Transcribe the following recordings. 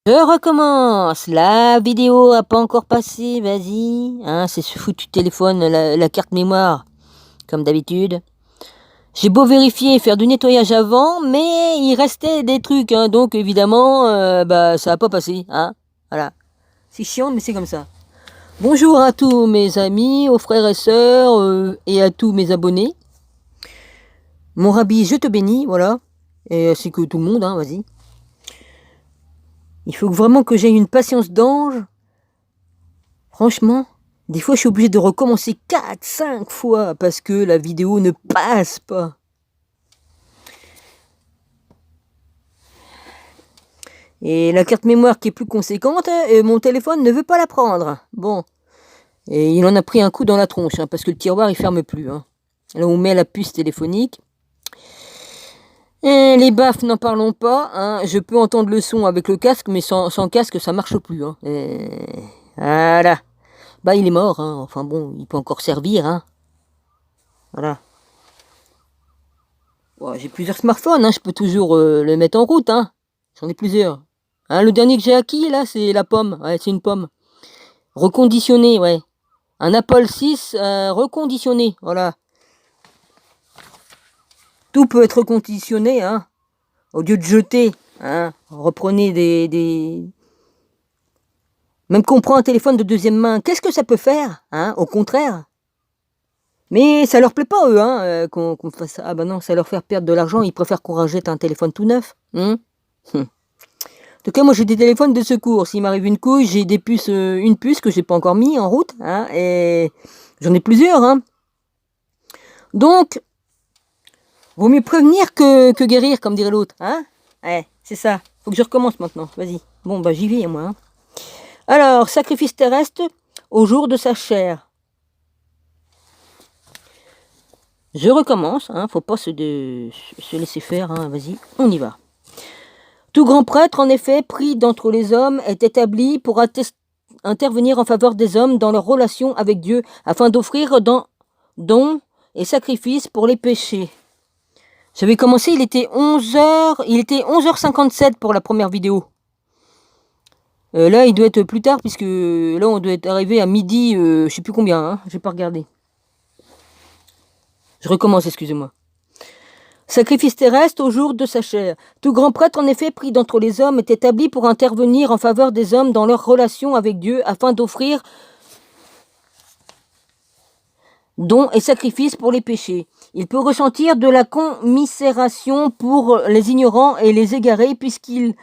Je recommence. La vidéo a pas encore passé, vas-y. Hein, c'est ce foutu téléphone, la carte mémoire, comme d'habitude. J'ai beau vérifier et faire du nettoyage avant, mais il restait des trucs, hein, donc évidemment, ça a pas passé, hein. Voilà. C'est chiant, mais c'est comme ça. Bonjour à tous mes amis, aux frères et sœurs, et à tous mes abonnés. Mon rabbi, je te bénis, voilà. Et ainsi que tout le monde, hein, vas-y. Il faut vraiment que j'aie une patience d'ange. Franchement, des fois je suis obligé de recommencer 4-5 fois parce que la vidéo ne passe pas. Et la carte mémoire qui est plus conséquente, mon téléphone ne veut pas la prendre. Bon. Et il en a pris un coup dans la tronche, hein, parce que le tiroir il ferme plus. Hein. Là où on met la puce téléphonique. Et les baffes, n'en parlons pas. Hein. Je peux entendre le son avec le casque, mais sans casque ça marche plus. Hein. Voilà. Bah il est mort, hein. Enfin bon, il peut encore servir. Hein. Voilà. Bon, j'ai plusieurs smartphones, hein. Je peux toujours le mettre en route. Hein. J'en ai plusieurs. Hein, le dernier que j'ai acquis, là, c'est la pomme. Ouais, c'est une pomme. Reconditionnée, ouais. Un Apple 6 reconditionné, voilà. Tout peut être reconditionné, hein. Au lieu de jeter, hein. Reprenez des... Même qu'on prend un téléphone de deuxième main, qu'est-ce que ça peut faire, hein, au contraire. Mais ça leur plaît pas, eux, hein, qu'on fasse ça. Ah bah non, ça leur fait perdre de l'argent, ils préfèrent qu'on rachète un téléphone tout neuf. En tout cas, moi j'ai des téléphones de secours. S'il m'arrive une couille, j'ai des puces, une puce que j'ai pas encore mis en route, hein, et j'en ai plusieurs, hein. Donc, vaut mieux prévenir que guérir, comme dirait l'autre, hein. Ouais, c'est ça. Faut que je recommence maintenant. Vas-y. Bon, bah j'y vais, moi. Hein. Alors, sacrifice terrestre au jour de sa chair. Je recommence, hein. Faut pas se laisser faire, hein. Vas-y, on y va. Tout grand prêtre, en effet, pris d'entre les hommes, est établi pour intervenir en faveur des hommes dans leur relation avec Dieu, afin d'offrir dons et sacrifices pour les péchés. J'avais commencé, il était 11h57 pour la première vidéo. Là, il doit être plus tard, puisque là, on doit être arrivé à midi, je sais plus combien, hein, j'ai pas regardé. Je recommence, excusez-moi. Sacrifice terrestre au jour de sa chair. Tout grand prêtre, en effet, pris d'entre les hommes, est établi pour intervenir en faveur des hommes dans leur relation avec Dieu, afin d'offrir dons et sacrifices pour les péchés. Il peut ressentir de la commisération pour les ignorants et les égarés, puisqu'il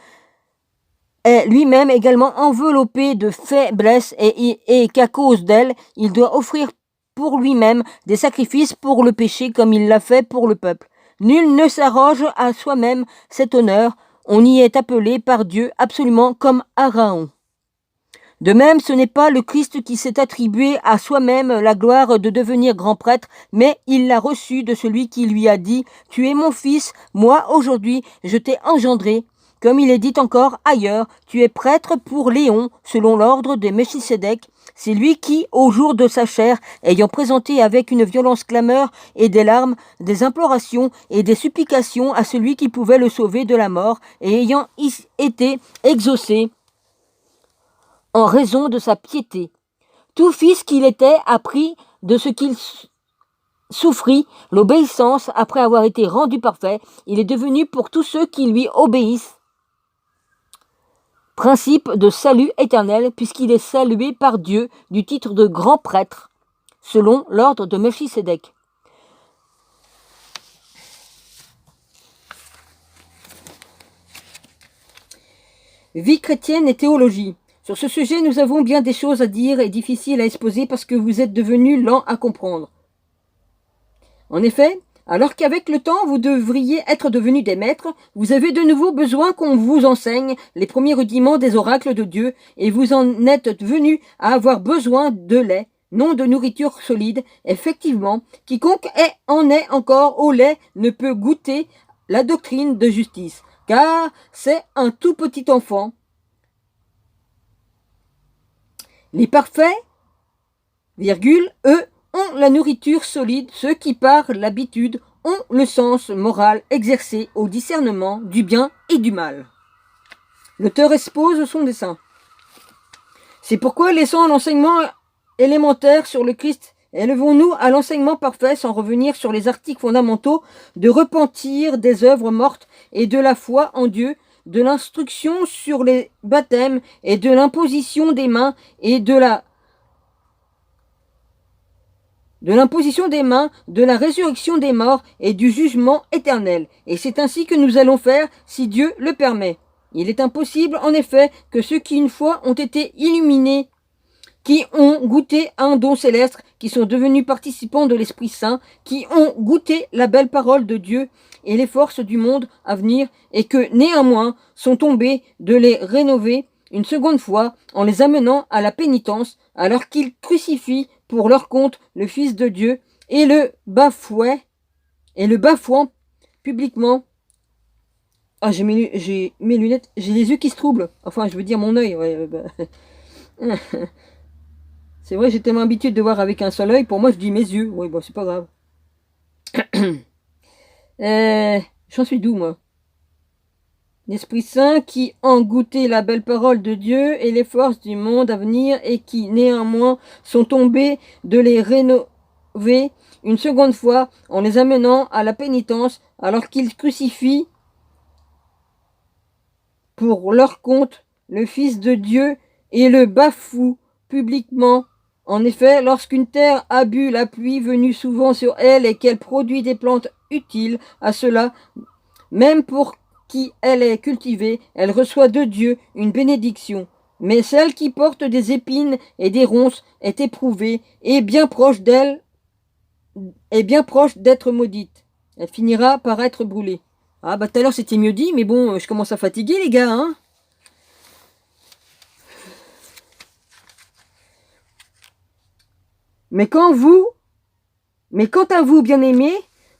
est lui-même également enveloppé de faiblesse et qu'à cause d'elle, il doit offrir pour lui-même des sacrifices pour le péché comme il l'a fait pour le peuple. Nul ne s'arroge à soi-même cet honneur, on y est appelé par Dieu absolument comme Aaron. De même, ce n'est pas le Christ qui s'est attribué à soi-même la gloire de devenir grand prêtre, mais il l'a reçu de celui qui lui a dit « Tu es mon fils, moi aujourd'hui je t'ai engendré ». Comme il est dit encore ailleurs, tu es prêtre pour Léon, selon l'ordre de Melchisédek. C'est lui qui, au jour de sa chair, ayant présenté avec une violence clameur et des larmes, des implorations et des supplications à celui qui pouvait le sauver de la mort, et ayant été exaucé en raison de sa piété. Tout fils qu'il était a pris de ce qu'il souffrit, l'obéissance après avoir été rendu parfait. Il est devenu pour tous ceux qui lui obéissent principe de salut éternel, puisqu'il est salué par Dieu du titre de grand prêtre, selon l'ordre de Melchisédek. Vie chrétienne et théologie. Sur ce sujet, nous avons bien des choses à dire et difficiles à exposer parce que vous êtes devenus lents à comprendre. En effet, alors qu'avec le temps, vous devriez être devenus des maîtres, vous avez de nouveau besoin qu'on vous enseigne les premiers rudiments des oracles de Dieu, et vous en êtes venus à avoir besoin de lait, non de nourriture solide. Effectivement, quiconque en est encore au lait ne peut goûter la doctrine de justice, car c'est un tout petit enfant. Les parfaits, eux, ont la nourriture solide, ceux qui par l'habitude ont le sens moral exercé au discernement du bien et du mal. L'auteur expose son dessein. C'est pourquoi, laissant l'enseignement élémentaire sur le Christ, élevons-nous à l'enseignement parfait sans revenir sur les articles fondamentaux de repentir des œuvres mortes et de la foi en Dieu, de l'instruction sur les baptêmes et de l'imposition des mains et de l'imposition des mains, de la résurrection des morts et du jugement éternel. Et c'est ainsi que nous allons faire si Dieu le permet. Il est impossible, en effet, que ceux qui une fois ont été illuminés, qui ont goûté un don céleste, qui sont devenus participants de l'Esprit Saint, qui ont goûté la belle parole de Dieu et les forces du monde à venir, et que néanmoins sont tombés de les rénover une seconde fois en les amenant à la pénitence, alors qu'ils crucifient pour leur compte le Fils de Dieu et le bafouant publiquement. Ah, j'ai mes lunettes, j'ai les yeux qui se troublent. Enfin, je veux dire mon œil. Ouais, c'est vrai, j'ai tellement habitué de voir avec un seul œil. Pour moi, je dis mes yeux. Oui, bon, c'est pas grave. J'en suis d'où, moi? L'Esprit Saint qui ont goûté la belle parole de Dieu et les forces du monde à venir et qui, néanmoins, sont tombés de les rénover une seconde fois en les amenant à la pénitence alors qu'ils crucifient pour leur compte le Fils de Dieu et le bafouent publiquement. En effet, lorsqu'une terre a bu la pluie venue souvent sur elle et qu'elle produit des plantes utiles à cela, même pour qui elle est cultivée, elle reçoit de Dieu une bénédiction. Mais celle qui porte des épines et des ronces est éprouvée et bien proche d'elle, est bien proche d'être maudite. Elle finira par être brûlée. Ah bah tout à l'heure c'était mieux dit, mais bon, je commence à fatiguer les gars, hein. Mais quant à vous, bien-aimés,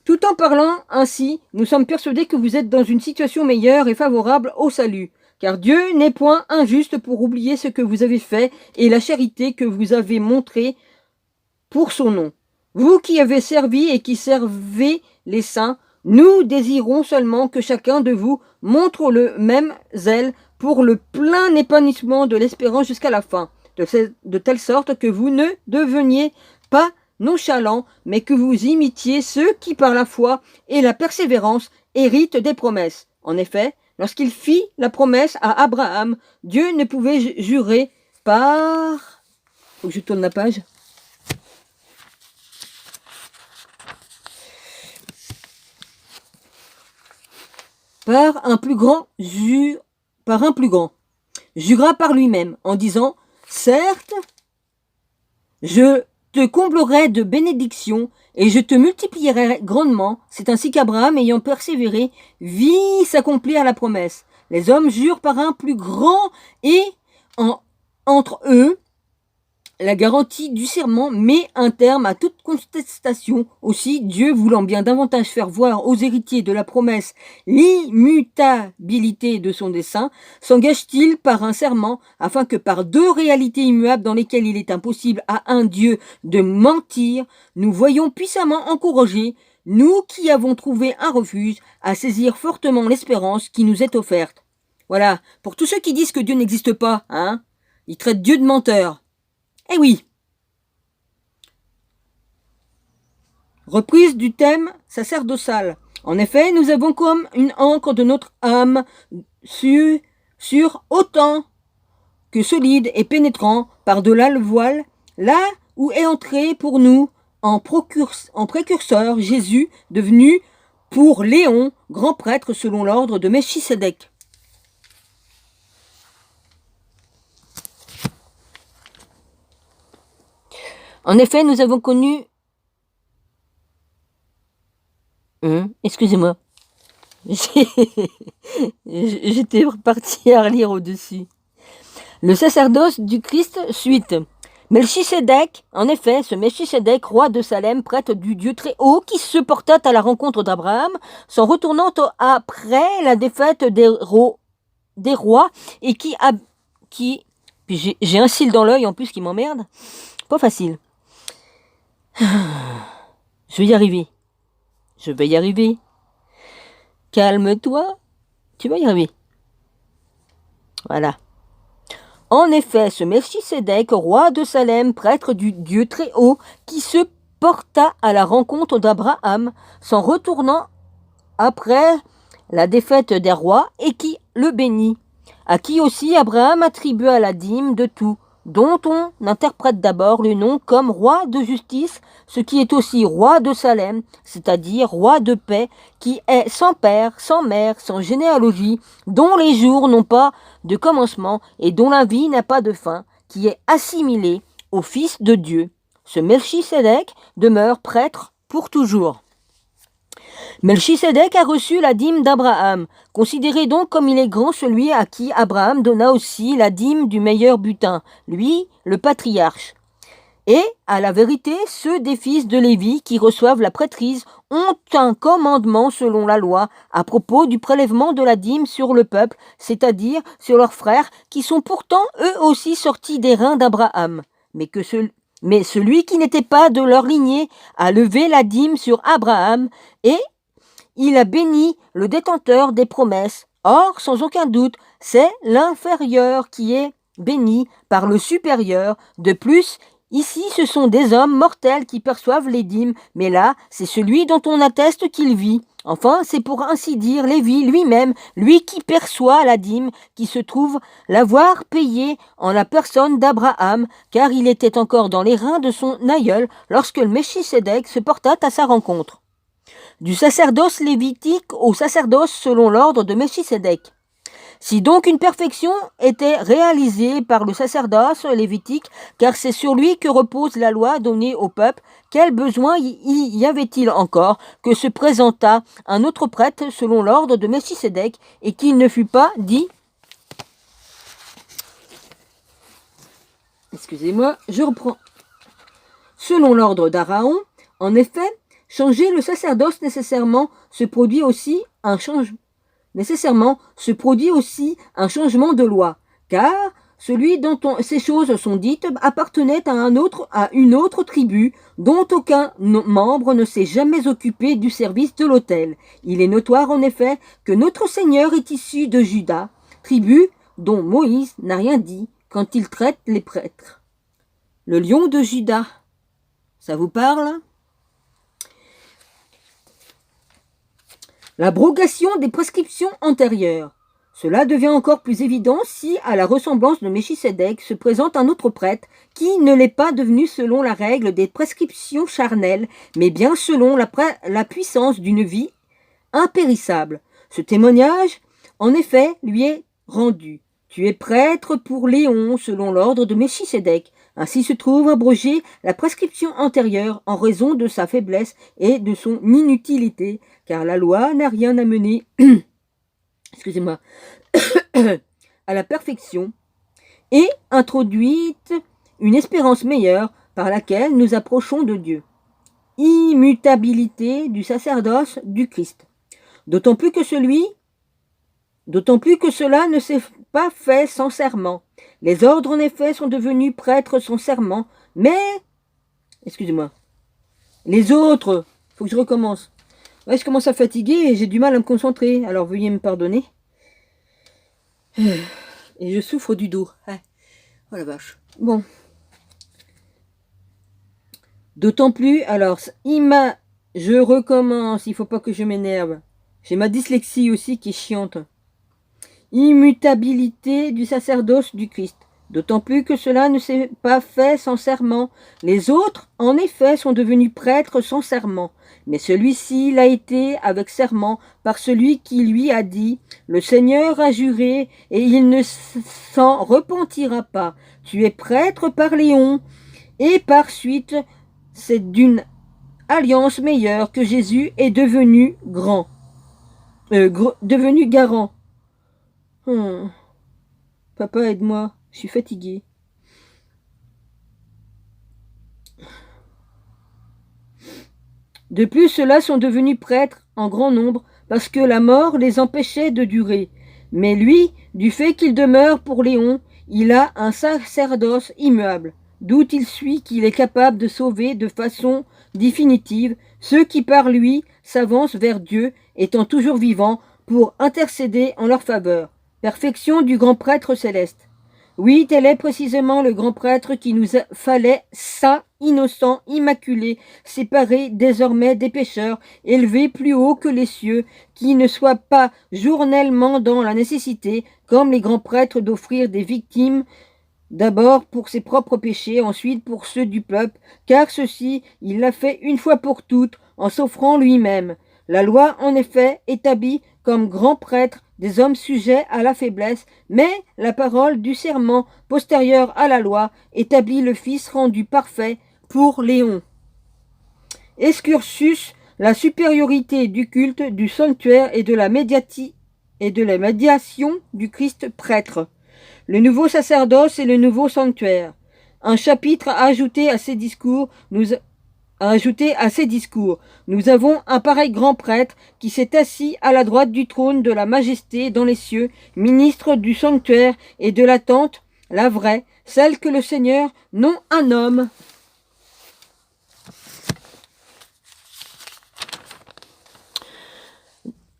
tout en parlant ainsi, nous sommes persuadés que vous êtes dans une situation meilleure et favorable au salut. Car Dieu n'est point injuste pour oublier ce que vous avez fait et la charité que vous avez montrée pour son nom. Vous qui avez servi et qui servez les saints, nous désirons seulement que chacun de vous montre le même zèle pour le plein épanouissement de l'espérance jusqu'à la fin, de telle sorte que vous ne deveniez pas nonchalants, mais que vous imitiez ceux qui, par la foi et la persévérance, héritent des promesses. En effet, lorsqu'il fit la promesse à Abraham, Dieu ne pouvait jurer par... Faut que je tourne la page. Par un plus grand, jura par lui-même, en disant, certes, je te comblerai de bénédictions, et je te multiplierai grandement. C'est ainsi qu'Abraham, ayant persévéré, vit s'accomplir la promesse. Les hommes jurent par un plus grand, et entre eux, la garantie du serment met un terme à toute contestation. Aussi, Dieu voulant bien davantage faire voir aux héritiers de la promesse l'immutabilité de son dessein, s'engage-t-il par un serment, afin que par deux réalités immuables dans lesquelles il est impossible à un Dieu de mentir, nous voyons puissamment encouragés, nous qui avons trouvé un refuge, à saisir fortement l'espérance qui nous est offerte. Voilà, pour tous ceux qui disent que Dieu n'existe pas, hein, ils traitent Dieu de menteur. Eh oui. Reprise du thème sacerdotal. En effet, nous avons comme une encre de notre âme sur autant que solide et pénétrant par-delà le voile, là où est entré pour nous en précurseur Jésus, devenu pour Léon grand prêtre selon l'ordre de Melchisédek. En effet, nous avons connu... excusez-moi. J'étais reparti à relire au-dessus. Le sacerdoce du Christ, suite. Melchisédek, en effet, ce Melchisédek, roi de Salem, prêtre du Dieu très haut, qui se porta à la rencontre d'Abraham, s'en retournant après la défaite des rois, et qui puis j'ai un cil dans l'œil en plus qui m'emmerde. Pas facile. Je vais y arriver. Je vais y arriver. Calme-toi. Tu vas y arriver. Voilà. En effet, ce Melchisédek, roi de Salem, prêtre du Dieu très haut, qui se porta à la rencontre d'Abraham, s'en retournant après la défaite des rois, et qui le bénit, à qui aussi Abraham attribua la dîme de tout, dont on interprète d'abord le nom comme roi de justice, ce qui est aussi roi de Salem, c'est-à-dire roi de paix, qui est sans père, sans mère, sans généalogie, dont les jours n'ont pas de commencement et dont la vie n'a pas de fin, qui est assimilé au Fils de Dieu. Ce Melchisédek demeure prêtre pour toujours. Melchisédek a reçu la dîme d'Abraham. Considérez donc comme il est grand celui à qui Abraham donna aussi la dîme du meilleur butin, lui, le patriarche. Et, à la vérité, ceux des fils de Lévi qui reçoivent la prêtrise ont un commandement selon la loi à propos du prélèvement de la dîme sur le peuple, c'est-à-dire sur leurs frères, qui sont pourtant eux aussi sortis des reins d'Abraham. Mais celui qui n'était pas de leur lignée a levé la dîme sur Abraham, et il a béni le détenteur des promesses. Or, sans aucun doute, c'est l'inférieur qui est béni par le supérieur. De plus, ici, ce sont des hommes mortels qui perçoivent les dîmes, mais là, c'est celui dont on atteste qu'il vit. Enfin, c'est pour ainsi dire Lévi lui-même, lui qui perçoit la dîme, qui se trouve l'avoir payée en la personne d'Abraham, car il était encore dans les reins de son aïeul lorsque le Melchisédek se porta à sa rencontre. Du sacerdoce lévitique au sacerdoce selon l'ordre de Melchisédek. Si donc une perfection était réalisée par le sacerdoce lévitique, car c'est sur lui que repose la loi donnée au peuple, quel besoin y avait-il encore que se présentât un autre prêtre selon l'ordre de Melchisédek et qu'il ne fût pas dit, excusez-moi, je reprends, selon l'ordre d'Aaron, en effet, changer le sacerdoce nécessairement se produit aussi un changement de loi, car celui dont ces choses sont dites appartenait à une autre tribu, dont aucun membre ne s'est jamais occupé du service de l'autel. Il est notoire en effet que notre Seigneur est issu de Juda, tribu dont Moïse n'a rien dit quand il traite les prêtres. Le lion de Juda, ça vous parle ? L'abrogation des prescriptions antérieures. Cela devient encore plus évident si, à la ressemblance de Melchisédek, se présente un autre prêtre qui ne l'est pas devenu selon la règle des prescriptions charnelles, mais bien selon la puissance d'une vie impérissable. Ce témoignage, en effet, lui est rendu. Tu es prêtre pour Léon selon l'ordre de Melchisédek. Ainsi se trouve abrogée la prescription antérieure en raison de sa faiblesse et de son inutilité, car la loi n'a rien amené à la perfection et introduite une espérance meilleure par laquelle nous approchons de Dieu. Immutabilité du sacerdoce du Christ. D'autant plus que cela ne s'est pas fait sans serment. Les ordres, en effet, sont devenus prêtres sans serment, mais... Les autres... Faut que je recommence. Ouais, je commence à fatiguer et j'ai du mal à me concentrer, alors veuillez me pardonner. Et je souffre du dos. Oh la vache. Bon. D'autant plus, alors, je recommence, il faut pas que je m'énerve. J'ai ma dyslexie aussi qui est chiante. Immutabilité du sacerdoce du Christ. D'autant plus que cela ne s'est pas fait sans serment. Les autres, en effet, sont devenus prêtres sans serment. Mais celui-ci l'a été avec serment par celui qui lui a dit « Le Seigneur a juré et il ne s'en repentira pas. Tu es prêtre par Léon. » Et par suite, c'est d'une alliance meilleure que Jésus est devenu devenu garant. Papa, aide-moi, je suis fatiguée. De plus, ceux-là sont devenus prêtres en grand nombre parce que la mort les empêchait de durer. Mais lui, du fait qu'il demeure pour Léon, il a un sacerdoce immuable, d'où il suit qu'il est capable de sauver de façon définitive ceux qui par lui s'avancent vers Dieu, étant toujours vivants pour intercéder en leur faveur. perfection du grand prêtre céleste. Oui, tel est précisément le grand prêtre qui nous fallait, saint, innocent, immaculé, séparé désormais des pécheurs, élevé plus haut que les cieux, qui ne soit pas journellement dans la nécessité, comme les grands prêtres, d'offrir des victimes, d'abord pour ses propres péchés, ensuite pour ceux du peuple, car ceci, il l'a fait une fois pour toutes, en s'offrant lui-même. La loi, en effet, établit comme grand prêtre des hommes sujets à la faiblesse, mais la parole du serment postérieur à la loi établit le Fils rendu parfait pour Léon. Excursus, la supériorité du culte, du sanctuaire et de la médiation du Christ prêtre. Le nouveau sacerdoce et le nouveau sanctuaire. Un chapitre ajouté à ces discours, nous avons un pareil grand prêtre qui s'est assis à la droite du trône de la majesté dans les cieux, ministre du sanctuaire et de la tente, la vraie, celle que le Seigneur, non un homme,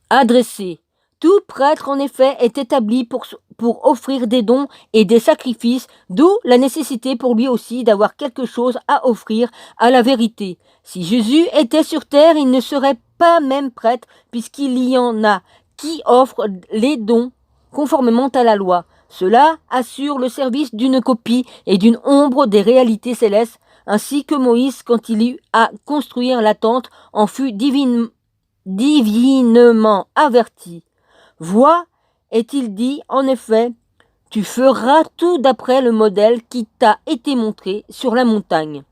a dressée. Tout prêtre, en effet, est établi pour offrir des dons et des sacrifices, d'où la nécessité pour lui aussi d'avoir quelque chose à offrir à la vérité. Si Jésus était sur terre, il ne serait pas même prêtre, puisqu'il y en a qui offrent les dons conformément à la loi. Cela assure le service d'une copie et d'une ombre des réalités célestes, ainsi que Moïse, quand il eut à construire la tente, en fut divinement averti. Vois, est-il dit, en effet, tu feras tout d'après le modèle qui t'a été montré sur la montagne.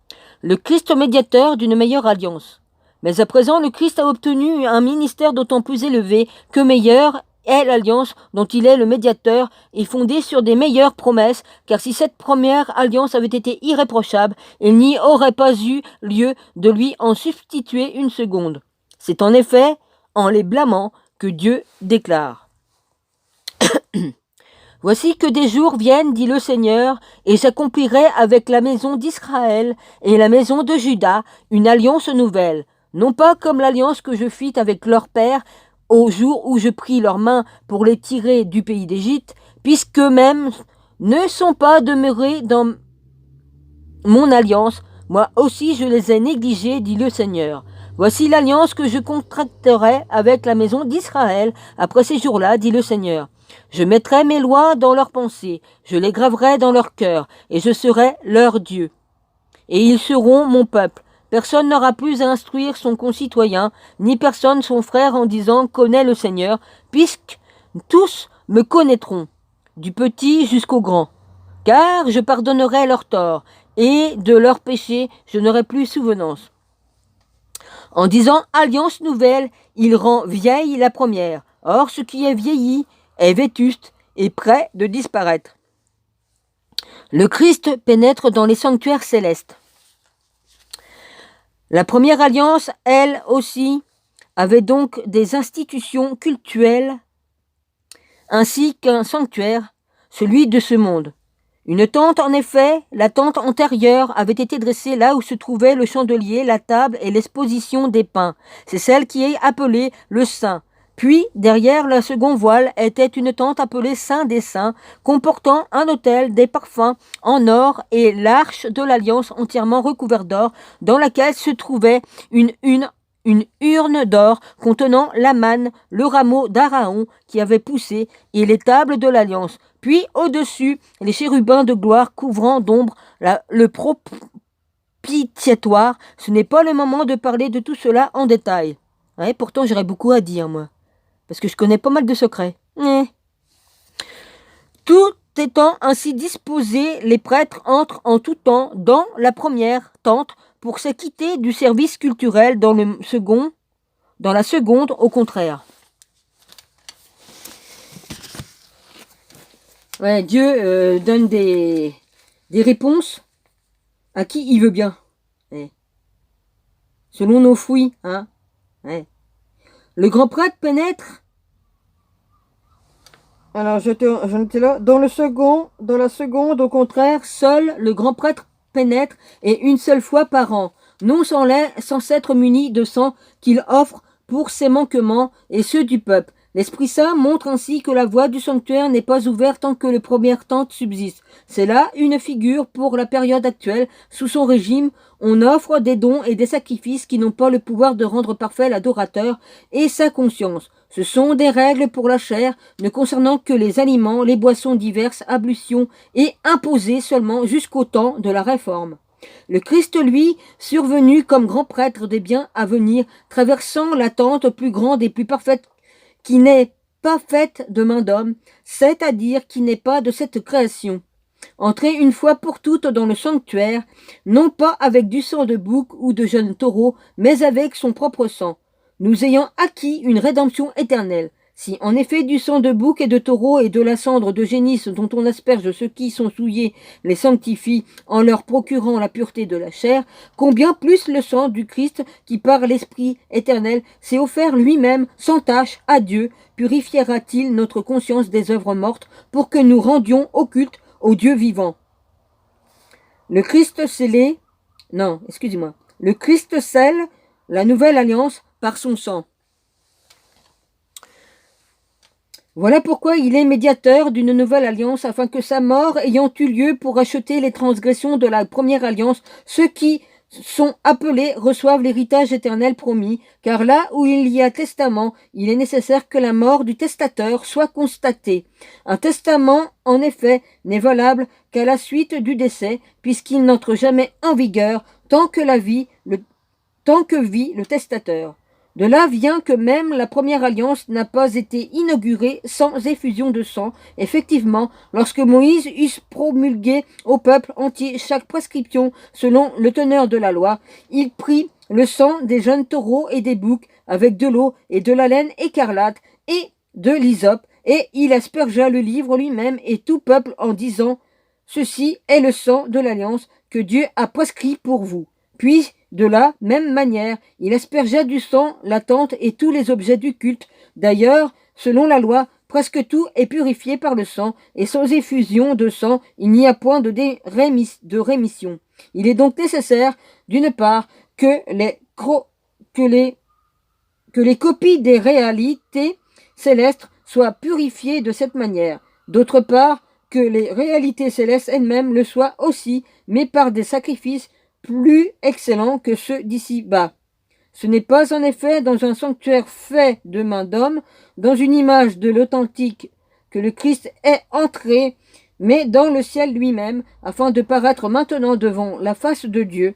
Le Christ médiateur d'une meilleure alliance. Mais à présent, le Christ a obtenu un ministère d'autant plus élevé que meilleure est l'alliance dont il est le médiateur et fondée sur des meilleures promesses, car si cette première alliance avait été irréprochable, il n'y aurait pas eu lieu de lui en substituer une seconde. C'est en effet en les blâmant que Dieu déclare. Voici que des jours viennent, dit le Seigneur, et j'accomplirai avec la maison d'Israël et la maison de Juda une alliance nouvelle, non pas comme l'alliance que je fis avec leur père au jour où je pris leurs mains pour les tirer du pays d'Égypte, puisqu'eux-mêmes ne sont pas demeurés dans mon alliance, moi aussi je les ai négligés, dit le Seigneur. Voici l'alliance que je contracterai avec la maison d'Israël après ces jours-là, dit le Seigneur. Je mettrai mes lois dans leurs pensées, je les graverai dans leur cœur, et je serai leur Dieu. Et ils seront mon peuple. Personne n'aura plus à instruire son concitoyen, ni personne son frère en disant « Connais le Seigneur », puisque tous me connaîtront, du petit jusqu'au grand. Car je pardonnerai leurs torts, et de leurs péchés je n'aurai plus souvenance. En disant alliance nouvelle, il rend vieille la première. Or, ce qui est vieilli est vétuste et prêt de disparaître. Le Christ pénètre dans les sanctuaires célestes. La première alliance, elle aussi, avait donc des institutions cultuelles ainsi qu'un sanctuaire, celui de ce monde. Une tente, en effet, la tente antérieure avait été dressée là où se trouvait le chandelier, la table et l'exposition des pains. C'est celle qui est appelée le Saint. Puis, derrière le second voile, était une tente appelée Saint des Saints, comportant un autel, des parfums en or et l'arche de l'Alliance entièrement recouverte d'or, dans laquelle se trouvait une urne d'or contenant la manne, le rameau d'Araon qui avait poussé et les tables de l'Alliance. Puis, au-dessus, les chérubins de gloire couvrant d'ombre le propitiatoire. Ce n'est pas le moment de parler de tout cela en détail. Ouais, pourtant, j'aurais beaucoup à dire, moi. Parce que je connais pas mal de secrets. Tout étant ainsi disposé, les prêtres entrent en tout temps dans la première tente pour s'acquitter du service culturel dans la seconde, au contraire. Ouais, Dieu donne des réponses à qui il veut bien. Ouais. Selon nos fouilles, hein. Ouais. Le grand prêtre pénètre. Alors, j'en étais là. Dans la seconde, au contraire, seul le grand prêtre pénètre et une seule fois par an, non sans s'être muni de sang qu'il offre pour ses manquements et ceux du peuple, L'Esprit Saint montre ainsi que la voie du sanctuaire n'est pas ouverte tant que le premier tente subsiste. C'est là une figure pour la période actuelle. Sous son régime, on offre des dons et des sacrifices qui n'ont pas le pouvoir de rendre parfait l'adorateur et sa conscience. Ce sont des règles pour la chair, ne concernant que les aliments, les boissons diverses, ablutions et imposées seulement jusqu'au temps de la réforme. Le Christ, lui, survenu comme grand prêtre des biens à venir, traversant l'attente plus grande et plus parfaite qui n'est pas faite de main d'homme, c'est-à-dire qui n'est pas de cette création. Entrer une fois pour toutes dans le sanctuaire, non pas avec du sang de bouc ou de jeunes taureaux, mais avec son propre sang, nous ayant acquis une rédemption éternelle. Si en effet du sang de bouc et de taureau et de la cendre de génisse dont on asperge ceux qui sont souillés les sanctifie en leur procurant la pureté de la chair, combien plus le sang du Christ qui par l'Esprit éternel s'est offert lui-même sans tache à Dieu, purifiera-t-il notre conscience des œuvres mortes pour que nous rendions au culte au Dieu vivant. Le Christ scellé, le Christ scelle la nouvelle alliance par son sang. Voilà pourquoi il est médiateur d'une nouvelle alliance, afin que sa mort ayant eu lieu pour racheter les transgressions de la première alliance, ceux qui sont appelés reçoivent l'héritage éternel promis, car là où il y a testament, il est nécessaire que la mort du testateur soit constatée. Un testament, en effet, n'est valable qu'à la suite du décès, puisqu'il n'entre jamais en vigueur tant que vit le testateur. De là vient que même la première alliance n'a pas été inaugurée sans effusion de sang. Effectivement, lorsque Moïse eut promulgué au peuple entier chaque prescription selon le teneur de la loi, il prit le sang des jeunes taureaux et des boucs avec de l'eau et de la laine écarlate et de l'hysope, et il aspergea le livre lui-même et tout peuple en disant « Ceci est le sang de l'alliance que Dieu a prescrit pour vous. » Puis, de la même manière, il aspergea du sang la tente et tous les objets du culte. D'ailleurs, selon la loi, presque tout est purifié par le sang, et sans effusion de sang, il n'y a point de rémission. Il est donc nécessaire, d'une part, que les copies des réalités célestes soient purifiées de cette manière. D'autre part, que les réalités célestes elles-mêmes le soient aussi, mais par des sacrifices plus excellents que ceux d'ici-bas. Ce n'est pas en effet dans un sanctuaire fait de main d'homme, dans une image de l'authentique, que le Christ est entré, mais dans le ciel lui-même, afin de paraître maintenant devant la face de Dieu,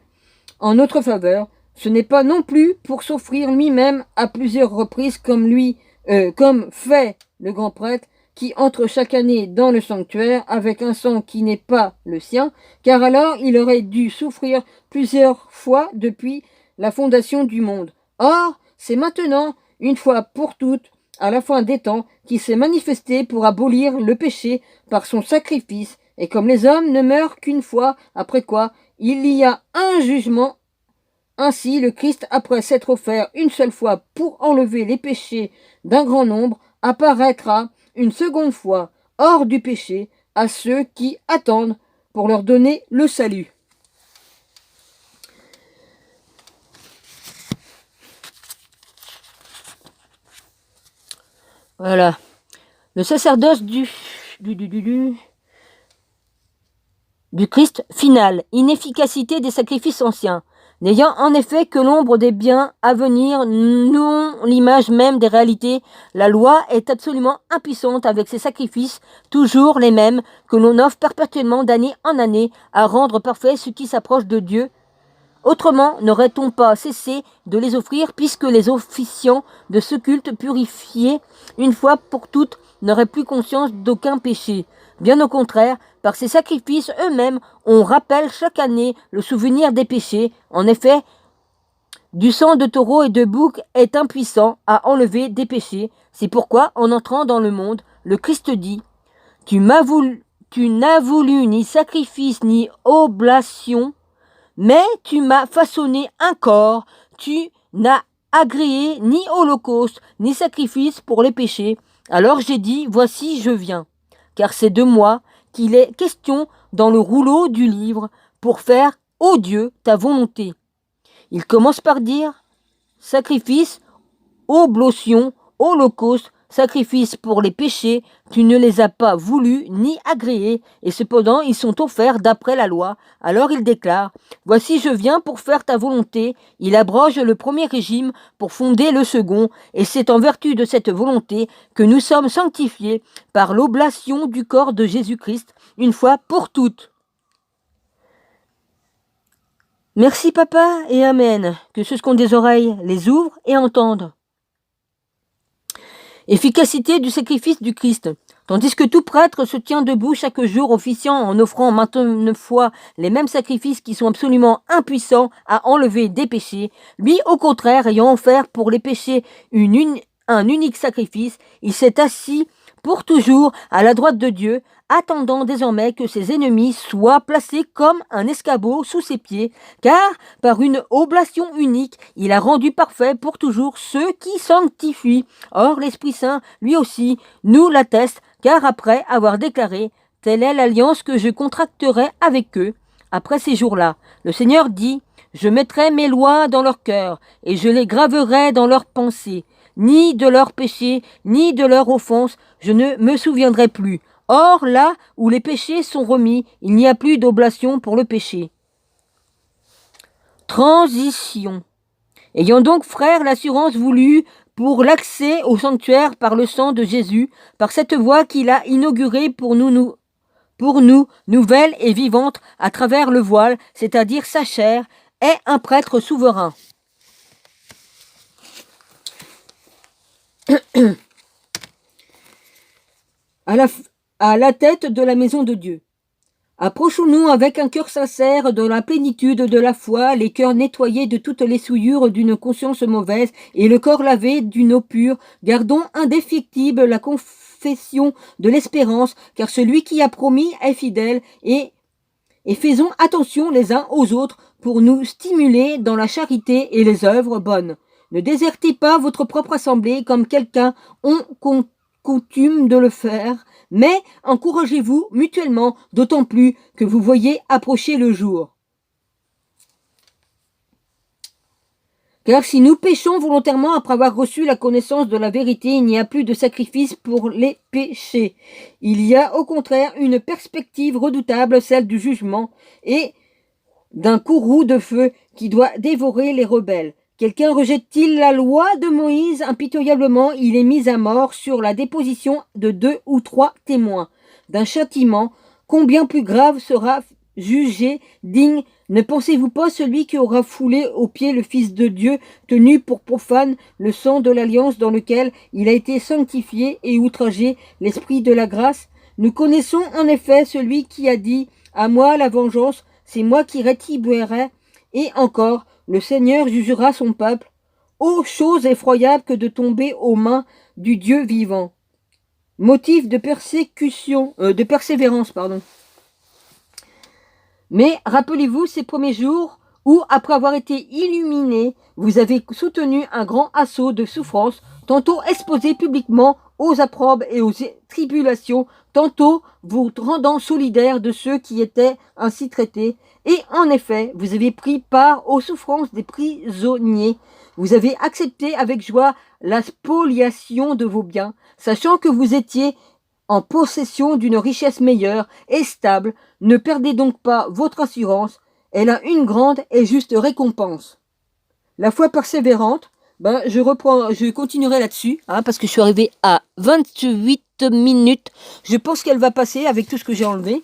en notre faveur. Ce n'est pas non plus pour s'offrir lui-même à plusieurs reprises comme fait le grand prêtre, qui entre chaque année dans le sanctuaire avec un sang qui n'est pas le sien, car alors il aurait dû souffrir plusieurs fois depuis la fondation du monde. Or, c'est maintenant, une fois pour toutes, à la fin des temps, qu'il s'est manifesté pour abolir le péché par son sacrifice, et comme les hommes ne meurent qu'une fois, après quoi il y a un jugement. Ainsi, le Christ, après s'être offert une seule fois pour enlever les péchés d'un grand nombre, apparaîtra une seconde fois hors du péché à ceux qui attendent pour leur donner le salut. Voilà. Le sacerdoce du Christ final. Inefficacité des sacrifices anciens. N'ayant en effet que l'ombre des biens à venir, non l'image même des réalités, la loi est absolument impuissante avec ses sacrifices, toujours les mêmes, que l'on offre perpétuellement d'année en année à rendre parfait ce qui s'approche de Dieu. Autrement, n'aurait-on pas cessé de les offrir, puisque les officiants de ce culte purifié, une fois pour toutes, n'auraient plus conscience d'aucun péché. Bien au contraire, par ces sacrifices eux-mêmes, on rappelle chaque année le souvenir des péchés. En effet, du sang de taureau et de bouc est impuissant à enlever des péchés. C'est pourquoi, en entrant dans le monde, le Christ dit « Tu n'as voulu ni sacrifice ni oblation, mais tu m'as façonné un corps, tu n'as agréé ni holocauste, ni sacrifice pour les péchés. Alors j'ai dit, voici je viens. Car c'est de moi qu'il est question dans le rouleau du livre, pour faire, ô Dieu, ta volonté. » Il commence par dire, sacrifice, oblation, holocauste, sacrifices pour les péchés, tu ne les as pas voulus ni agréés, et cependant ils sont offerts d'après la loi. Alors il déclare, voici je viens pour faire ta volonté. Il abroge le premier régime pour fonder le second, et c'est en vertu de cette volonté que nous sommes sanctifiés par l'oblation du corps de Jésus-Christ, une fois pour toutes. Merci papa et amen, que ceux qui ont des oreilles les ouvrent et entendent. Efficacité du sacrifice du Christ. Tandis que tout prêtre se tient debout chaque jour officiant en offrant maintes fois les mêmes sacrifices qui sont absolument impuissants à enlever des péchés, lui au contraire ayant offert pour les péchés un unique sacrifice, il s'est assis pour toujours à la droite de Dieu, attendant désormais que ses ennemis soient placés comme un escabeau sous ses pieds, car par une oblation unique, il a rendu parfait pour toujours ceux qui sanctifient. Or l'Esprit Saint, lui aussi, nous l'atteste, car après avoir déclaré « Telle est l'alliance que je contracterai avec eux », après ces jours-là, le Seigneur dit « Je mettrai mes lois dans leur cœur, et je les graverai dans leurs pensées. Ni de leurs péchés, ni de leurs offenses, je ne me souviendrai plus. Or, là où les péchés sont remis, il n'y a plus d'oblation pour le péché. » Transition. Ayant donc, frères, l'assurance voulue pour l'accès au sanctuaire par le sang de Jésus, par cette voie qu'il a inaugurée pour nous, nouvelle et vivante, à travers le voile, c'est-à-dire sa chair, est un prêtre souverain. À la tête de la maison de Dieu. Approchons-nous avec un cœur sincère dans la plénitude de la foi, les cœurs nettoyés de toutes les souillures d'une conscience mauvaise et le corps lavé d'une eau pure. Gardons indéfectible la confession de l'espérance, car celui qui a promis est fidèle, et faisons attention les uns aux autres pour nous stimuler dans la charité et les œuvres bonnes. Ne désertez pas votre propre assemblée comme quelqu'un ont coutume de le faire, mais encouragez-vous mutuellement, d'autant plus que vous voyez approcher le jour. Car si nous péchons volontairement après avoir reçu la connaissance de la vérité, il n'y a plus de sacrifice pour les péchés. Il y a au contraire une perspective redoutable, celle du jugement, et d'un courroux de feu qui doit dévorer les rebelles. Quelqu'un rejette-t-il la loi de Moïse impitoyablement, il est mis à mort sur la déposition de 2 ou 3 témoins. D'un châtiment, combien plus grave sera jugé, digne, ne pensez-vous pas celui qui aura foulé aux pieds le Fils de Dieu, tenu pour profane le sang de l'alliance dans lequel il a été sanctifié et outragé l'esprit de la grâce? Nous connaissons en effet celui qui a dit « À moi la vengeance, c'est moi qui rétribuerai » et encore « Le Seigneur jugera son peuple. » Ô chose effroyable que de tomber aux mains du Dieu vivant. Motif de persévérance. Mais rappelez-vous ces premiers jours où, après avoir été illuminés, vous avez soutenu un grand assaut de souffrance, tantôt exposé publiquement aux approbes et aux tribulations, tantôt vous rendant solidaires de ceux qui étaient ainsi traités. Et en effet, vous avez pris part aux souffrances des prisonniers. Vous avez accepté avec joie la spoliation de vos biens, sachant que vous étiez en possession d'une richesse meilleure et stable. Ne perdez donc pas votre assurance, elle a une grande et juste récompense. La foi persévérante, je continuerai là-dessus, parce que je suis arrivée à 28 minutes. Je pense qu'elle va passer avec tout ce que j'ai enlevé.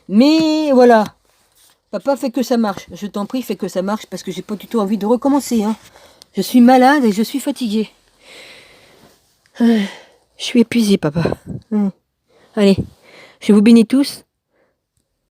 Mais voilà, papa, fais que ça marche. Je t'en prie, fais que ça marche, parce que j'ai pas du tout envie de recommencer. Je suis malade et je suis fatiguée. Je suis épuisée, papa. Allez, je vous bénis tous.